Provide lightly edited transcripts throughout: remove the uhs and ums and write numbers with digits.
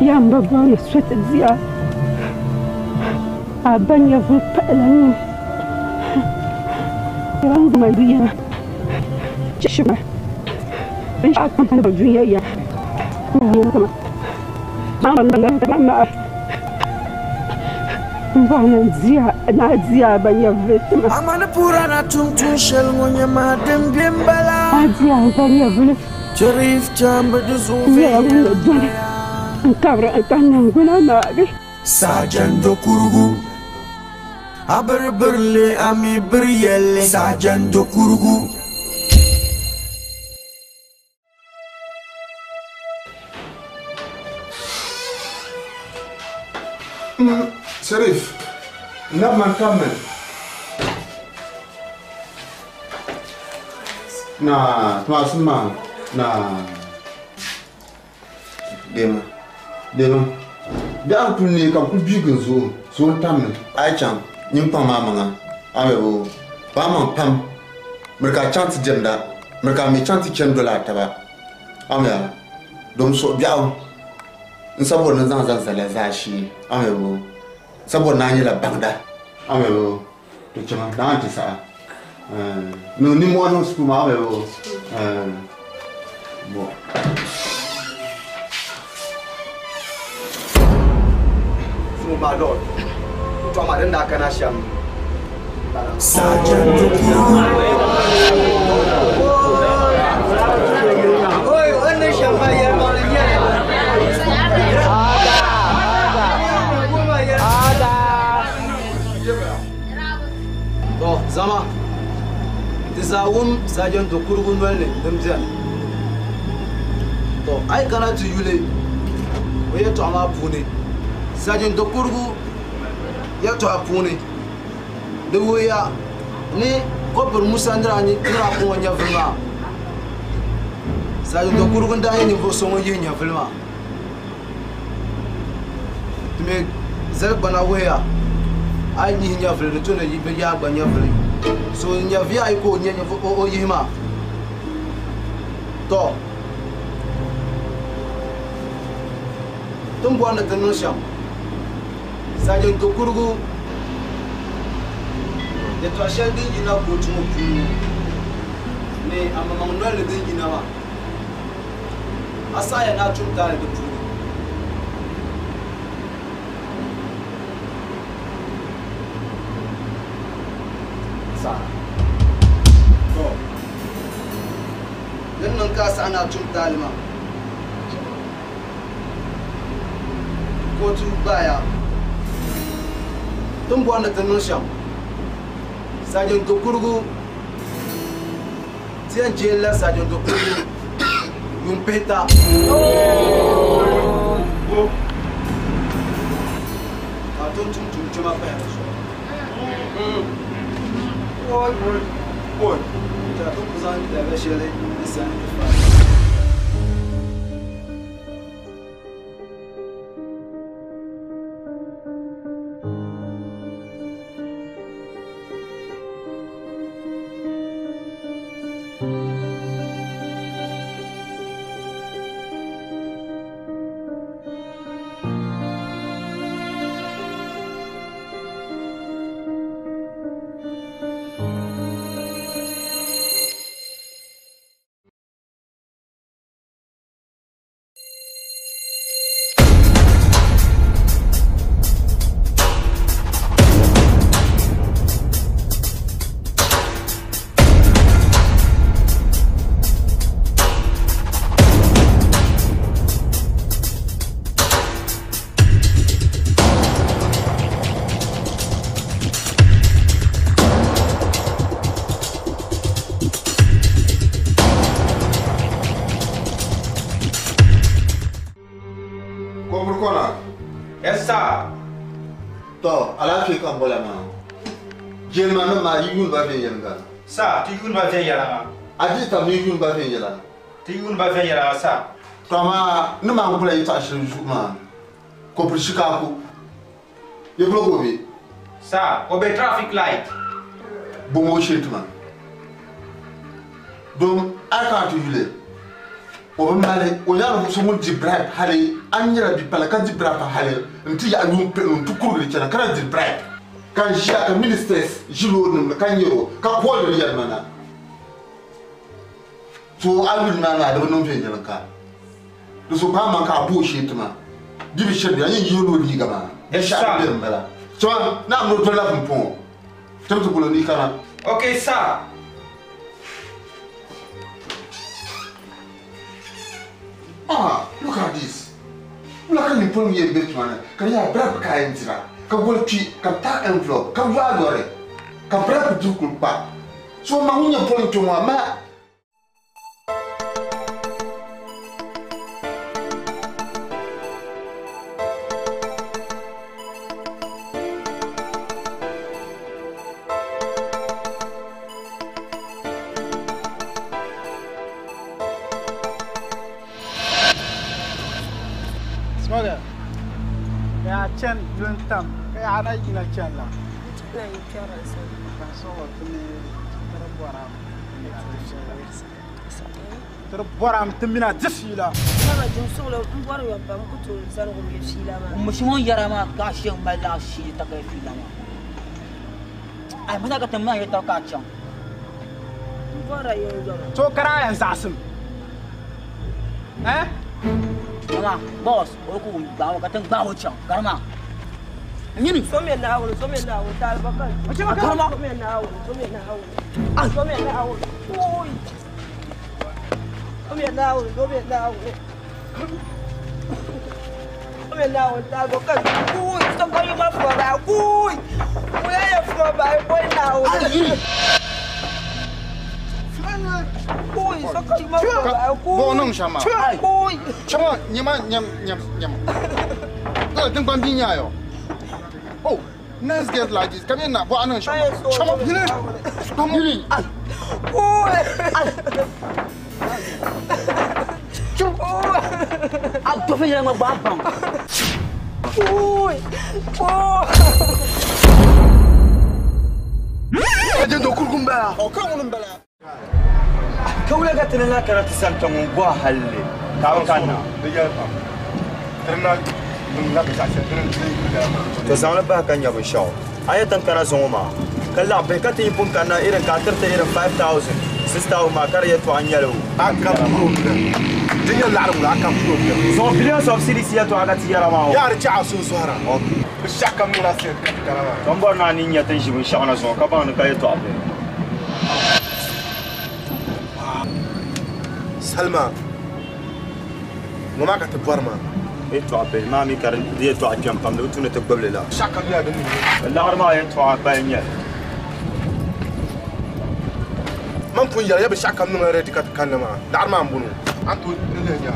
يام بابانا سوت الزيار أبان يفوت بألاني يرانز ماليا جشمة إن شاء الله أنا بجوية يا ماما Mbana zia na zia banya vetima. Amana pura na tumtushel ngonya madem biembala. Azia banya vule. Cherif chamba duzuve. Ya wule dole. Nkabra atanya nguna nage. Sajan dokurugu. Aberberle ami beryele. Sajan dokurugu. Sharif, Nabman Kamen. Na, Tmasma, na. Dema. Da ku ne kan ku bigin so tamme. Ai chan, nim pa mama amebo. Pa man pam. Merka chant jenda. Merka mi chant $10 taba. Amya. Dom so biaw. Nsabo na zan sala zashi. Amebo. Sabo nani la bangda amebo to chama danti sa no ni mo no skuma amebo bo so my lord to ma dan da kana sham Sajan oi wannan shamba ya maliya Zama Tizawum Sajan Dokurugun Welle Demjan To I cannot to Yule we to Ama Pune Sajan Dokurugu Yato Apune the way ni Copper Musandra ni Raponya Vilma Sajan Dokurugun dying for some in your Vilma to make Zelbana Wea I need your friend to you be young when you're so in your VI code, you know, Yima. To don't want the notion. Sergeant Dokurugu, the Trashel did you not go to me. I'm among well the Ginawa. As I am not too tired of Then cast an out to Talima. Go to Baya. Don't want the notion. Sergeant Dokurugu. Tian Jela Sergeant Dokurugu. Yumpeta. I don't think to my parents. Boy. Já estou usando de deixar ele pensando. To, alafi kan bola ma. Jelma no ma yun ba fe yanga. Sa, ti yun ba fe yanga. Adi ta mi yun ba fe yanga. Ti yun ba fe yanga sa. Kama no ma ngula ita shirin ma. Ko pri Chicago. Ye blogo bi. Sa, ko be traffic light. Bomo shit man. Donc, I can't yule. o male o ya so mun jibrab hali anyira bi pala kan jibrab hali nti ya nyum pe on tukuru de kana kana jibrab kan jia ka ministers jilo nim kan yero ka ko de yar mana so alwin mana da non fe nyalan ka do so ba man ka bo shi tuma dibi shede yan yiro li gama Yes, sha sir. de mbala so na mo to la fun temto ko ni kana Okay, sir. Look at this. Look at the problem you get, man. Can you have bread kind of can go cheap, can tap envelope, can value, can bread to cook back. So, my own point to my man. Smaga. Ya chen yun tam. Kaya ana yina chen la. Na yi kyara sai. Kan so wa tuni tarabuaram. Tarabuaram tumina disila. Mama jin so lo mbwar yo bam kutu zan go mi shila ma. Mushimon yarama ka shi mala shi ta kai filama. Ai mata ka tamma ya ta ka chan. Mbwar yo yo. So kara yan zasim. Eh? Mama boss o ku ba wa ka tan ba wa chan karma. Nyini So me na hawo tal bakal. Wace bakal? So me na hawo. Ah, so me na hawo. Oi. So me na hawo. So me na hawo tal bakal. Oi, so ko yo ma fo ba. Oi. Oi ya fo ba, oi na hawo. Oi, so ko yo ma fo ba. Bo nong shama. Oi. Chama nyama nyam. Oh, ting ban binya yo. Oh, nice girl like this. Come here now. Bo nong shama. Chama hile. Come here. Oi. au to fe ya ma ba bang. Oi. Aje do kurgumba. O kan wonum bala. Kawla ga tanana kana tisantan ngwa halle. Ka kana. To zaune ba kan yabo shaw ayatan kana zoma kalla bai ka tin pun kana irin ka tarta irin 5000 6000 ma kar ya to an yalo Aka problem. Dinya larum la aka problem. so billions of cities ya to aga tiyara ma Ya rja so suara. Okay. Shaka mura se kana. ton bor na nin ya tan shi bin sha'ana so ka ba ni ka ya to abe Salma. Mama ka tabarma. e to abe ma mi kar dia to akam pam do tuna te goble la Shaka biya da ni. la arma ya to abe nya Man pun yara yabe shaka nuna redi kat kanama. Dar ma mbunu. Antu ne nya.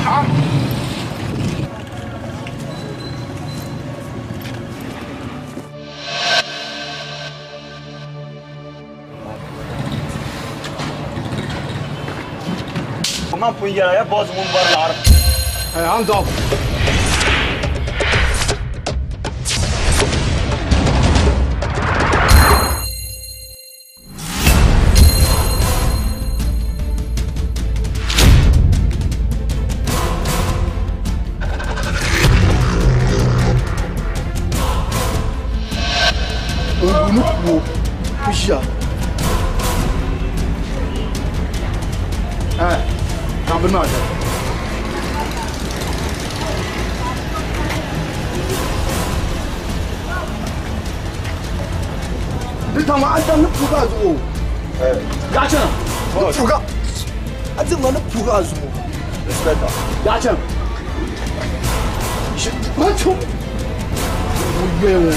Ha. ma pun ya boss mun bar la Hey, hands up. Puxa. Kan bilmem. Tamam, anten nufuga zuo. Gacha. Nufuga. Anten ma nufuga zuo. respect Gacha. İşte maço. Uyuyor.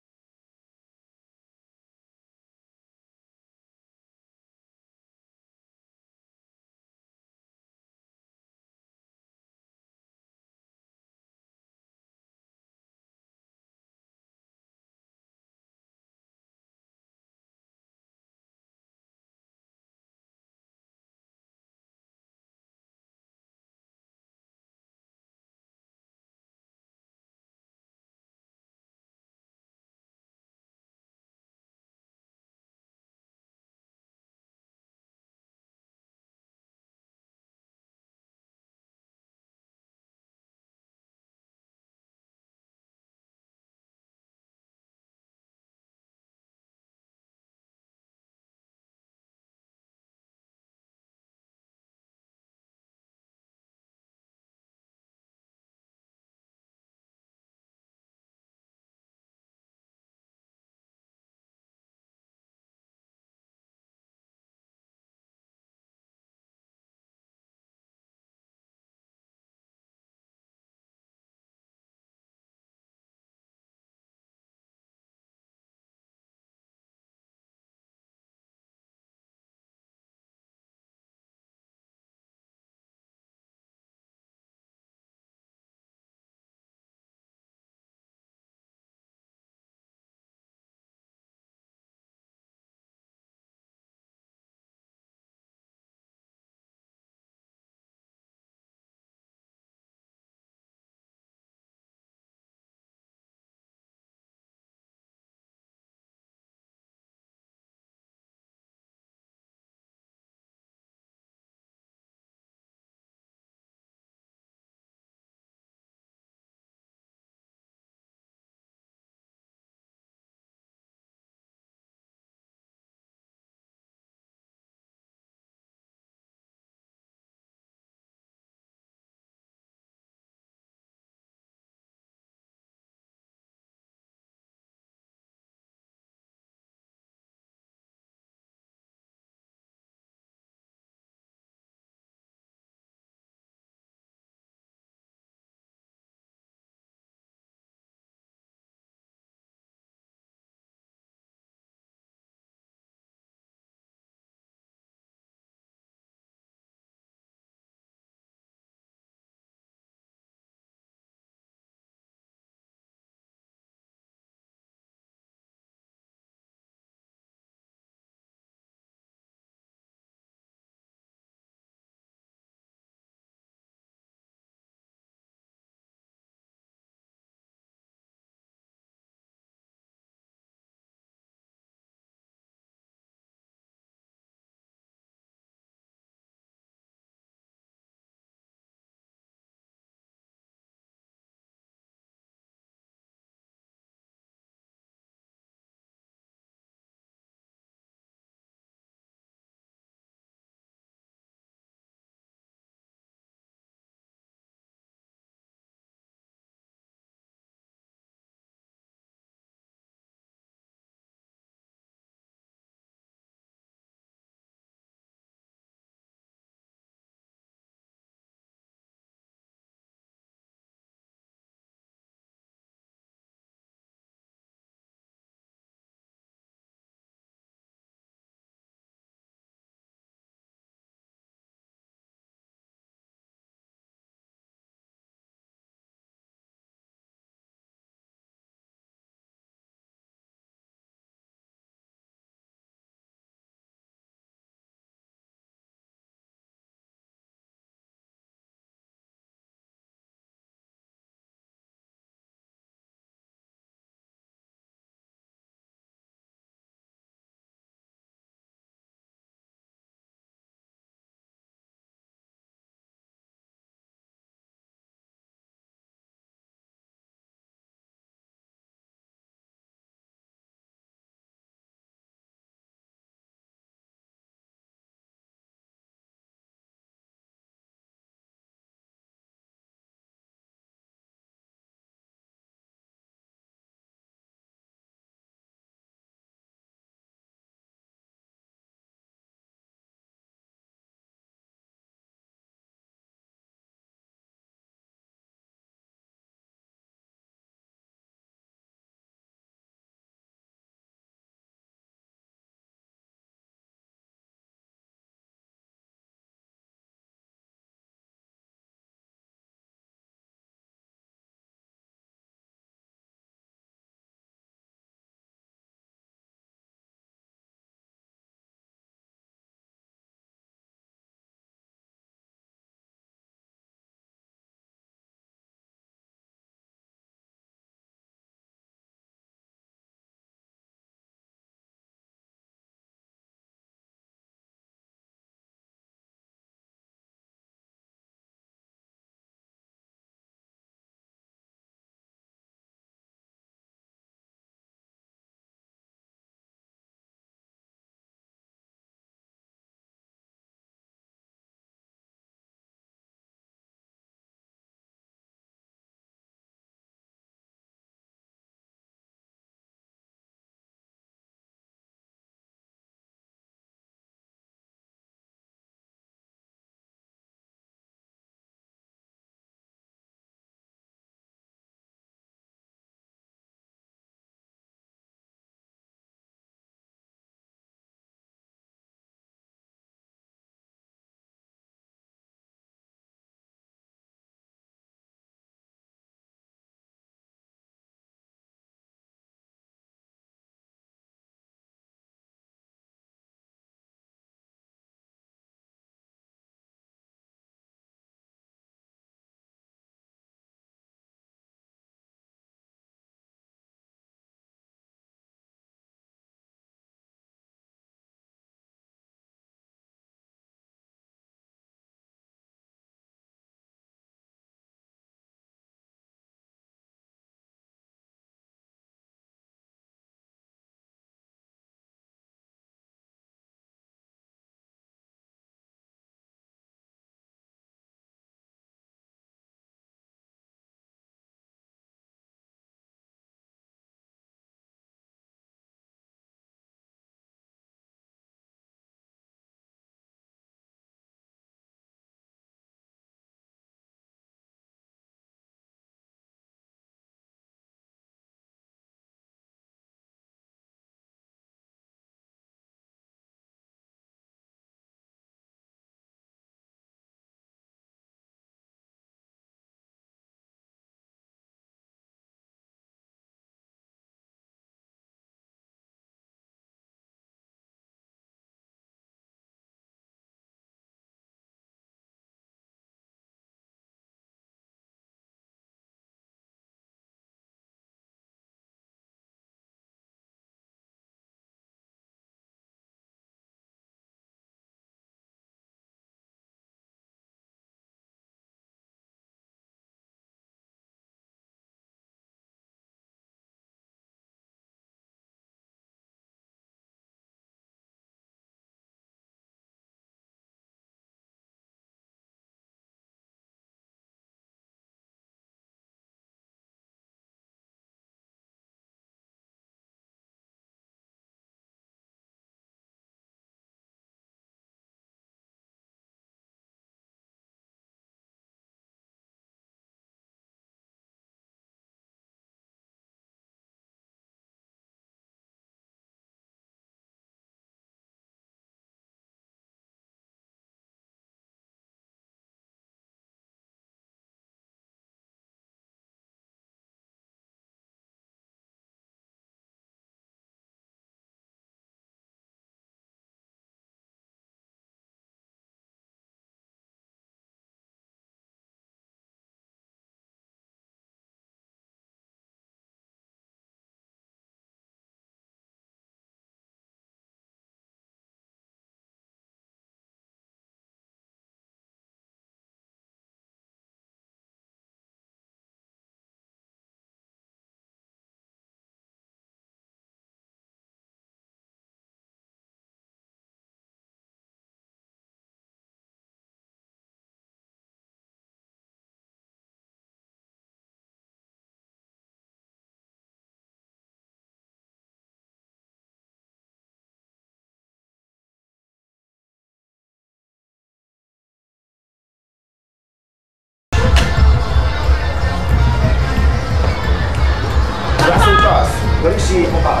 Berisi muka.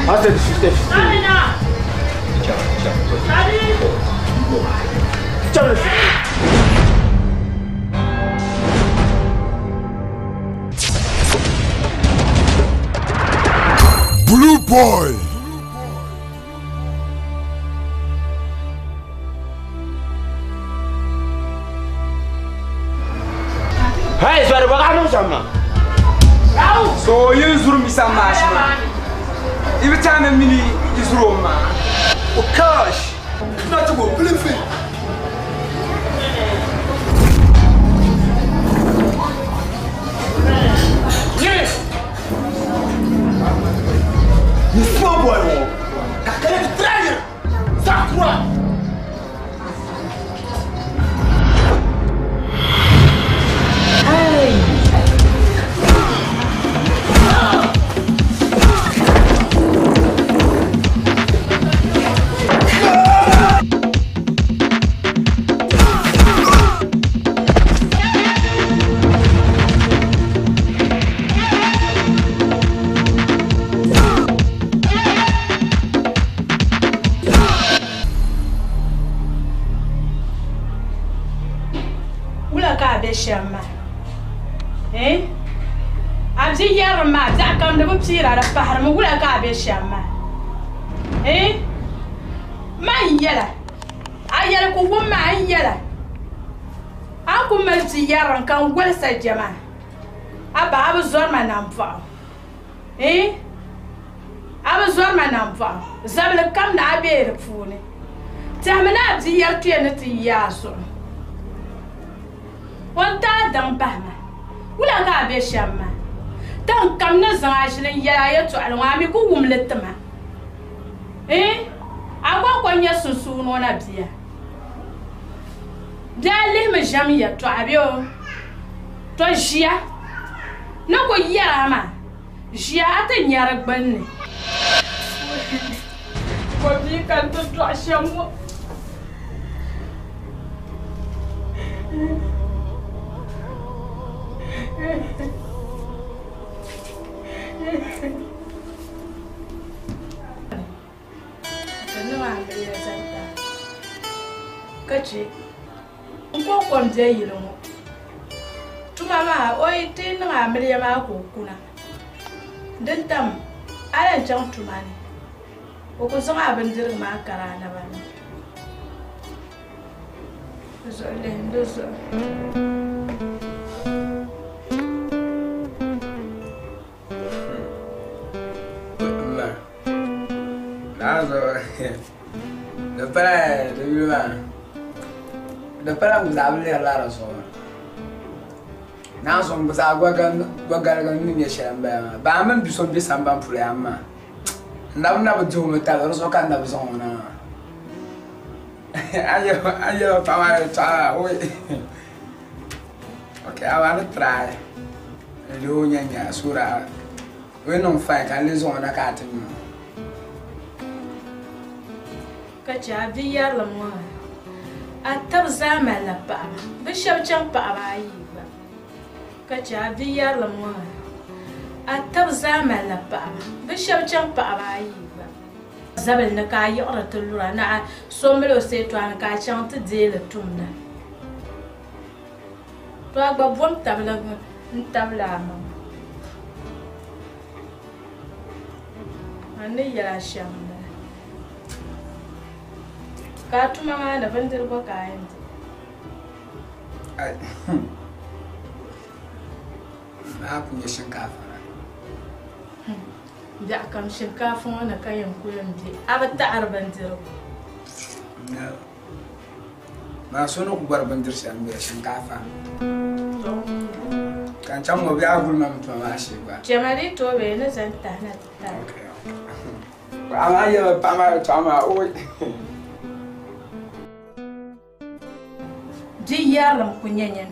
Ada di situ. Jangan. Blue Boy. Hai, suara bagaimana sama? So yin zuru mi san mashi ma. Ibi tana mini izuru ma. O cash. Na to go blifi. Ni small boy wo. Kakale trager. Sakura. Shama. Abzi yarma zakam da bupsira da fahar mu gula ka be shama. Man yala. Ayala ku wumma an yala. Aku malti yaran kan gwalsa jama. Aba abu zorma nan fa. Abu zorma nan fa. Zabla kam na abe rfuni. Tamana abzi yartu yana tiyaso. Wanta dan bahma wula ka be shamma tan kam na zanga shilin ya to alwami ku wumletma agwa kwanya susu no na biya dali me jamiya to abio to jia na ko yama jia atan yar gbanne ko bi kan to ashamu Kachi, uko kwa mzee yilongo. Tumama, oi tena ngamri ya mako kuna. Dentam, ala jang tumani. Uko songa abendir makara na bani. Zole ndozo. The parent was able a lot of so. Now some was our wagon in Shamba. Barman be some Bissamba Puyama. Now never do metal, so kind of zone. I have power child. Okay, I want to try. Lunya Sura. We don't fight, I lose on a cat. Kacha via Lamon. Atab zaman la pa. Bishop jump pa ba. Kacha via Lamon. Atab zaman la pa. Bishop jump pa ba. Zabel na ka yora tulura na somelo se to an ka chante de le tumna. To agba bom tabla ma. Ane yara sham. Katu mama da bandir ba kayan. Na kunye shinkafa. Da kam shinkafa wannan kayan kuyan je. Aba ta arbandir. No. Ma sono ku barbandir shambe shinkafa. Kan can mo biya gulma mutum ma shi ba. Jamari to be na zanta na ta. Okay. Ba ma ya pa ma to ma oi. Ji yaran kunyanyan